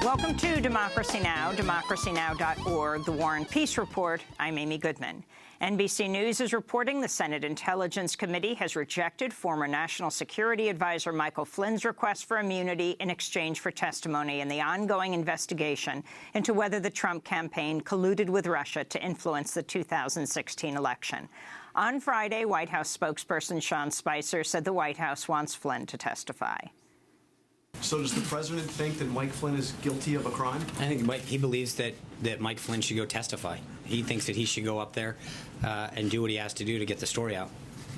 Welcome to Democracy Now!, democracynow.org, The War and Peace Report. I'm Amy Goodman. NBC News is reporting the Senate Intelligence Committee has rejected former National Security Advisor Michael Flynn's request for immunity in exchange for testimony in the ongoing investigation into whether the Trump campaign colluded with Russia to influence the 2016 election. On Friday, White House spokesperson Sean Spicer said the White House wants Flynn to testify. So does the president think that Mike Flynn is guilty of a crime? I think he believes that Mike Flynn should go testify. He thinks that he should go up there and do what he has to do to get the story out.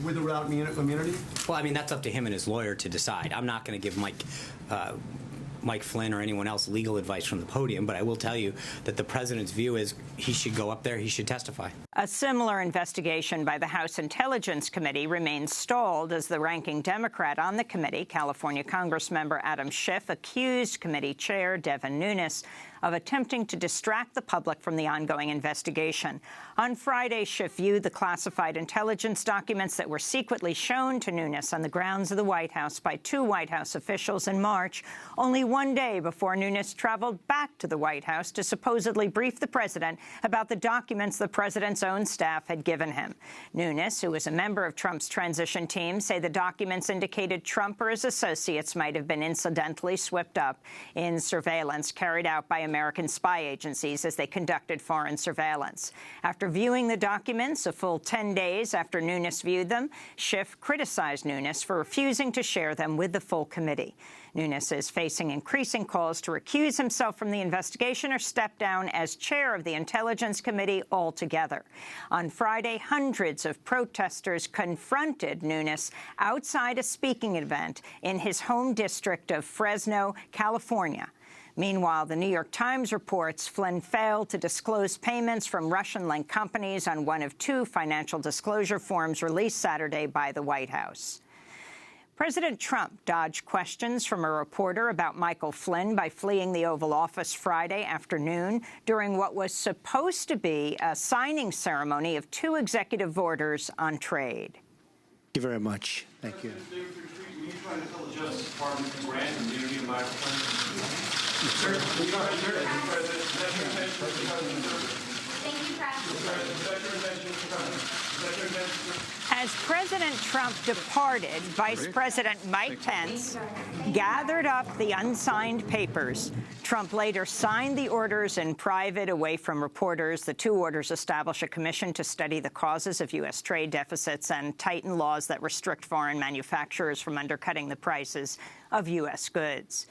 With or without immunity? Well, I mean, that's up to him and his lawyer to decide. I'm not going to give Mike Flynn or anyone else legal advice from the podium, but I will tell you that the president's view is he should go up there, he should testify. A similar investigation by the House Intelligence Committee remains stalled as the ranking Democrat on the committee, California Congressmember Adam Schiff, accused committee chair Devin Nunes of attempting to distract the public from the ongoing investigation. On Friday, Schiff viewed the classified intelligence documents that were secretly shown to Nunes on the grounds of the White House by two White House officials in March, only one day before Nunes traveled back to the White House to supposedly brief the president about the documents the president's own staff had given him. Nunes, who is a member of Trump's transition team, say the documents indicated Trump or his associates might have been incidentally swept up in surveillance carried out by American spy agencies as they conducted foreign surveillance. After viewing the documents a full 10 days after Nunes viewed them, Schiff criticized Nunes for refusing to share them with the full committee. Nunes is facing increasing calls to recuse himself from the investigation or step down as chair of the Intelligence Committee altogether. On Friday, hundreds of protesters confronted Nunes outside a speaking event in his home district of Fresno, California. Meanwhile, the New York Times reports Flynn failed to disclose payments from Russian-linked companies on one of two financial disclosure forms released Saturday by the White House. President Trump dodged questions from a reporter about Michael Flynn by fleeing the Oval Office Friday afternoon during what was supposed to be a signing ceremony of two executive orders on trade. Thank you very much. Thank you. Were you trying to tell the Justice Department to grant immunity to Michael Flynn? Sir, Thank you, As President Trump departed, Vice President Mike Pence gathered up the unsigned papers. Trump later signed the orders in private, away from reporters. The two orders establish a commission to study the causes of U.S. trade deficits and tighten laws that restrict foreign manufacturers from undercutting the prices of U.S. goods.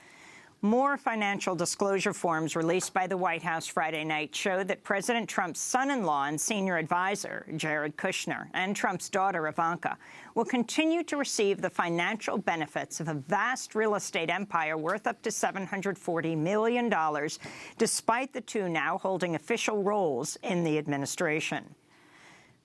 More financial disclosure forms released by the White House Friday night showed that President Trump's son-in-law and senior advisor, Jared Kushner, and Trump's daughter, Ivanka, will continue to receive the financial benefits of a vast real estate empire worth up to $740 million, despite the two now holding official roles in the administration.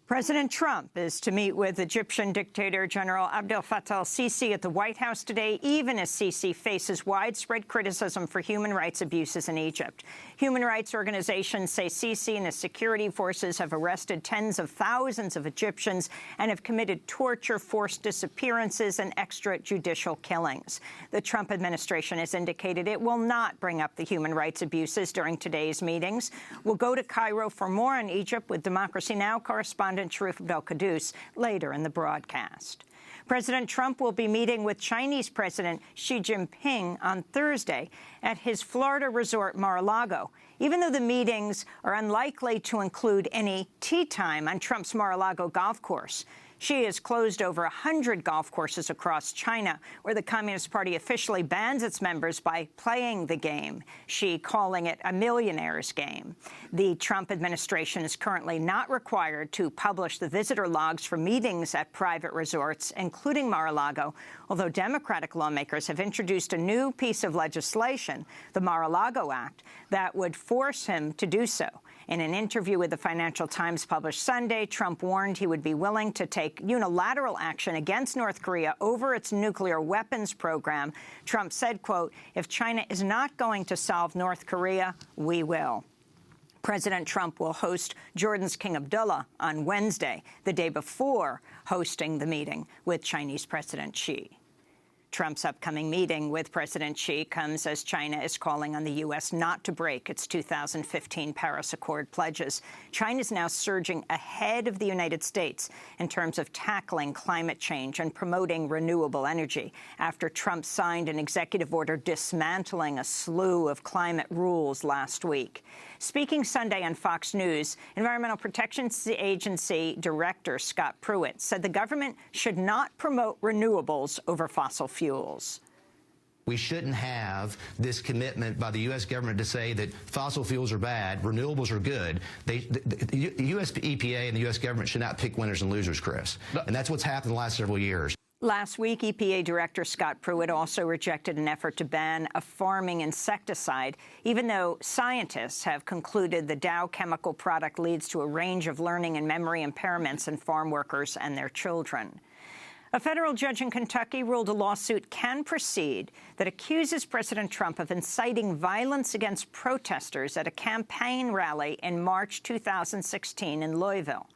President Trump is to meet with Egyptian dictator General Abdel Fattah al-Sisi at the White House today, even as Sisi faces widespread criticism for human rights abuses in Egypt. Human rights organizations say Sisi and his security forces have arrested tens of thousands of Egyptians and have committed torture, forced disappearances, and extrajudicial killings. The Trump administration has indicated it will not bring up the human rights abuses during today's meetings. We'll go to Cairo for more on Egypt with Democracy Now! Correspondent Sharif Abdel-Qaddous later in the broadcast. President Trump will be meeting with Chinese President Xi Jinping on Thursday at his Florida resort Mar-a-Lago, even though the meetings are unlikely to include any tee time on Trump's Mar-a-Lago golf course. Xi has closed over 100 golf courses across China, where the Communist Party officially bans its members by playing the game, Xi calling it a millionaire's game. The Trump administration is currently not required to publish the visitor logs for meetings at private resorts, including Mar-a-Lago, although Democratic lawmakers have introduced a new piece of legislation, the Mar-a-Lago Act, that would force him to do so. In an interview with the Financial Times published Sunday, Trump warned he would be willing to take unilateral action against North Korea over its nuclear weapons program. Trump said, quote, "If China is not going to solve North Korea, we will." President Trump will host Jordan's King Abdullah on Wednesday, the day before hosting the meeting with Chinese President Xi. Trump's upcoming meeting with President Xi comes as China is calling on the U.S. not to break its 2015 Paris Accord pledges. China is now surging ahead of the United States in terms of tackling climate change and promoting renewable energy after Trump signed an executive order dismantling a slew of climate rules last week. Speaking Sunday on Fox News, Environmental Protection Agency Director Scott Pruitt said the government should not promote renewables over fossil fuels. We shouldn't have this commitment by the U.S. government to say that fossil fuels are bad, renewables are good. The U.S. EPA and the U.S. government should not pick winners and losers, Chris. And that's what's happened in the last several years. Last week, EPA Director Scott Pruitt also rejected an effort to ban a farming insecticide, even though scientists have concluded the Dow chemical product leads to a range of learning and memory impairments in farm workers and their children. A federal judge in Kentucky ruled a lawsuit can proceed that accuses President Trump of inciting violence against protesters at a campaign rally in March 2016 in Louisville.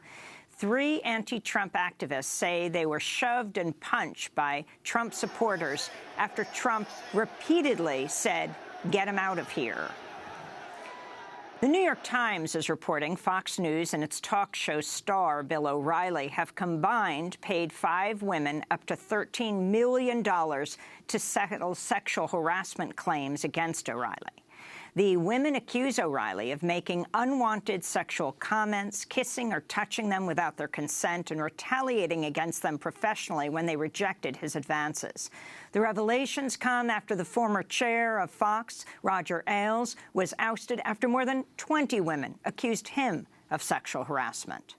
3 anti-Trump activists say they were shoved and punched by Trump supporters after Trump repeatedly said, "Get him out of here." The New York Times is reporting Fox News and its talk show star, Bill O'Reilly, have combined paid 5 women up to $13 million to settle sexual harassment claims against O'Reilly. The women accuse O'Reilly of making unwanted sexual comments, kissing or touching them without their consent, and retaliating against them professionally when they rejected his advances. The revelations come after the former chair of Fox, Roger Ailes, was ousted after more than 20 women accused him of sexual harassment.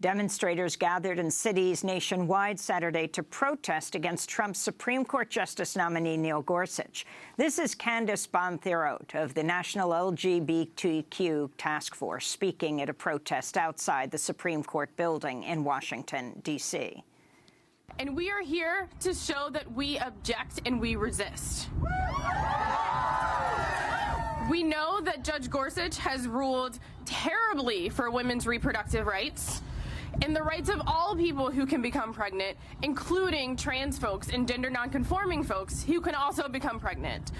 Demonstrators gathered in cities nationwide Saturday to protest against Trump's Supreme Court Justice nominee Neil Gorsuch. This is Candace Bontherote of the National LGBTQ Task Force speaking at a protest outside the Supreme Court building in Washington, D.C. And we are here to show that we object and we resist. We know that Judge Gorsuch has ruled terribly for women's reproductive rights and the rights of all people who can become pregnant, including trans folks and gender nonconforming folks who can also become pregnant.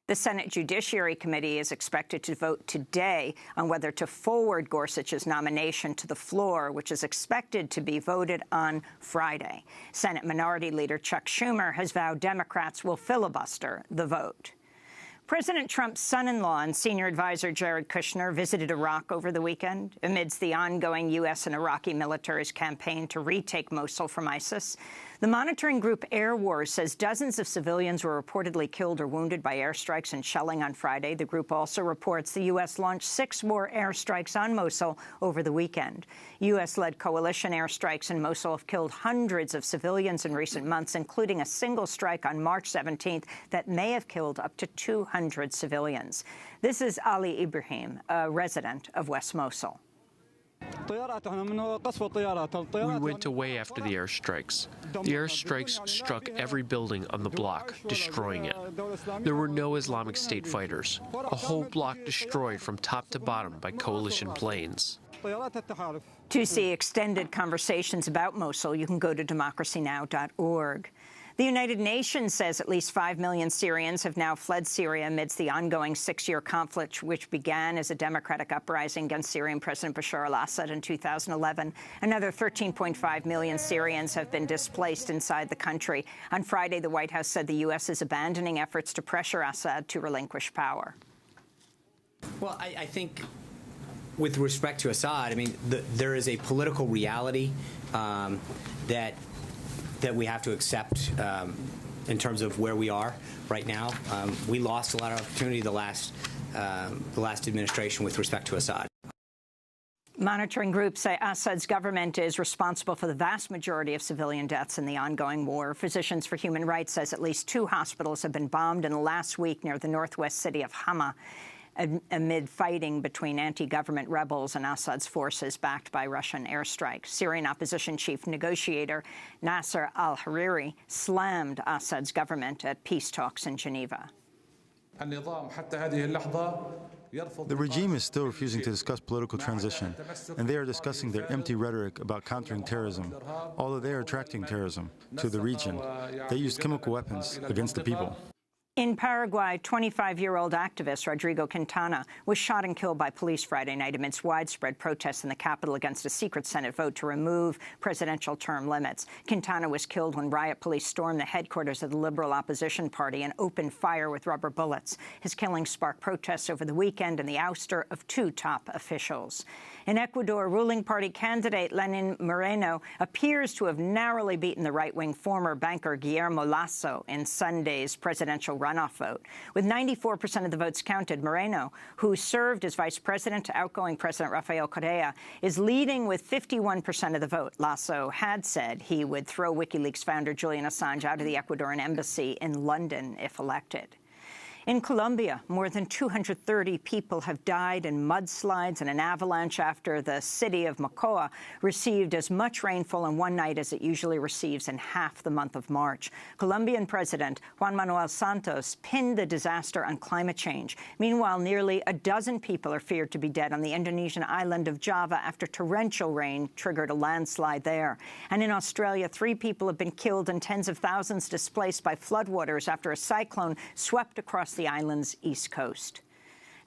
The Senate Judiciary Committee is expected to vote today on whether to forward Gorsuch's nomination to the floor, which is expected to be voted on Friday. Senate Minority Leader Chuck Schumer has vowed Democrats will filibuster the vote. President Trump's son-in-law and senior advisor Jared Kushner visited Iraq over the weekend amidst the ongoing U.S. and Iraqi military's campaign to retake Mosul from ISIS. The monitoring group Air Wars says dozens of civilians were reportedly killed or wounded by airstrikes and shelling on Friday. The group also reports the U.S. launched 6 more airstrikes on Mosul over the weekend. U.S.-led coalition airstrikes in Mosul have killed hundreds of civilians in recent months, including a single strike on March 17th that may have killed up to 200 civilians. This is Ali Ibrahim, a resident of West Mosul. We went away after the airstrikes. The airstrikes struck every building on the block, destroying it. There were no Islamic State fighters. A whole block destroyed from top to bottom by coalition planes. To see extended conversations about Mosul, you can go to democracynow.org. The United Nations says at least 5 million Syrians have now fled Syria amidst the ongoing 6-year conflict, which began as a democratic uprising against Syrian President Bashar al-Assad in 2011. Another 13.5 million Syrians have been displaced inside the country. On Friday, the White House said the U.S. is abandoning efforts to pressure Assad to relinquish power. Well, I think with respect to Assad, I mean, there is a political reality that we have to accept in terms of where we are right now. We lost a lot of opportunity the last administration with respect to Assad. Monitoring groups say Assad's government is responsible for the vast majority of civilian deaths in the ongoing war. Physicians for Human Rights says at least 2 hospitals have been bombed in the last week near the northwest city of Hama, amid fighting between anti-government rebels and Assad's forces backed by Russian airstrikes. Syrian opposition chief negotiator Nasser al-Hariri slammed Assad's government at peace talks in Geneva. The regime is still refusing to discuss political transition, and they are discussing their empty rhetoric about countering terrorism, although they are attracting terrorism to the region. They used chemical weapons against the people. In Paraguay, 25-year-old activist Rodrigo Quintana was shot and killed by police Friday night amidst widespread protests in the capital against a secret Senate vote to remove presidential term limits. Quintana was killed when riot police stormed the headquarters of the Liberal Opposition Party and opened fire with rubber bullets. His killing sparked protests over the weekend and the ouster of 2 top officials. In Ecuador, ruling party candidate Lenin Moreno appears to have narrowly beaten the right-wing former banker Guillermo Lasso in Sunday's presidential runoff vote. With 94% of the votes counted, Moreno, who served as vice president to outgoing President Rafael Correa, is leading with 51% of the vote. Lasso had said he would throw WikiLeaks founder Julian Assange out of the Ecuadorian embassy in London if elected. In Colombia, more than 230 people have died in mudslides and an avalanche after the city of Mocoa received as much rainfall in one night as it usually receives in half the month of March. Colombian President Juan Manuel Santos pinned the disaster on climate change. Meanwhile, nearly a dozen people are feared to be dead on the Indonesian island of Java after torrential rain triggered a landslide there. And in Australia, 3 people have been killed and tens of thousands displaced by floodwaters after a cyclone swept across the island's east coast.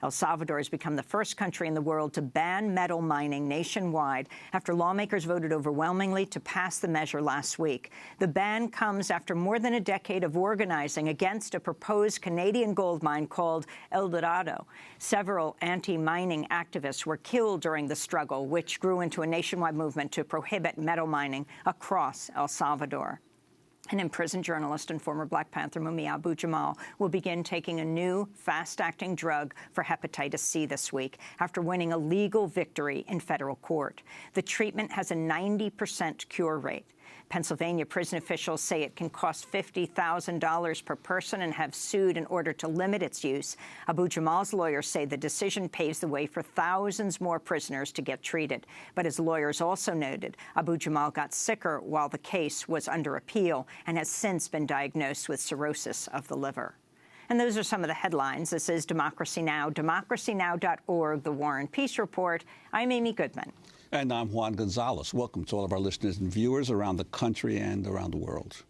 El Salvador has become the first country in the world to ban metal mining nationwide after lawmakers voted overwhelmingly to pass the measure last week. The ban comes after more than a decade of organizing against a proposed Canadian gold mine called El Dorado. Several anti-mining activists were killed during the struggle, which grew into a nationwide movement to prohibit metal mining across El Salvador. An imprisoned journalist and former Black Panther Mumia Abu Jamal will begin taking a new, fast-acting drug for hepatitis C this week after winning a legal victory in federal court. The treatment has a 90% cure rate. Pennsylvania prison officials say it can cost $50,000 per person and have sued in order to limit its use. Abu Jamal's lawyers say the decision paves the way for thousands more prisoners to get treated. But his lawyers also noted Abu Jamal got sicker while the case was under appeal and has since been diagnosed with cirrhosis of the liver. And those are some of the headlines. This is Democracy Now!, democracynow.org, The War and Peace Report. I'm Amy Goodman. And I'm Juan Gonzalez. Welcome to all of our listeners and viewers around the country and around the world.